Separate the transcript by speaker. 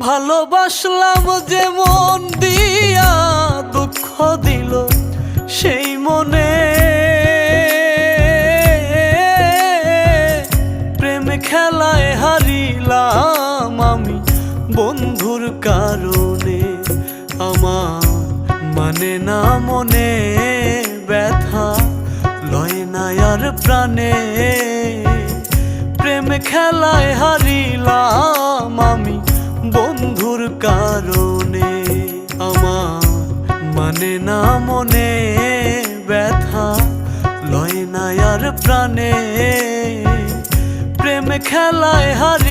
Speaker 1: ভালোবাসলাম যে মন দিয়া দুঃখ দিল সেই মনে, প্রেম খেলায় হারিলাম আমি বন্ধুর কারণে। আমার মানে না মনে ব্যথা লয় না আর প্রাণে, প্রেম খেলায় হারিলাম আমি বন্ধুর কারণে। আমার মানে না মনে ব্যথা লয় না আর প্রাণে, প্রেম খেলায় হারি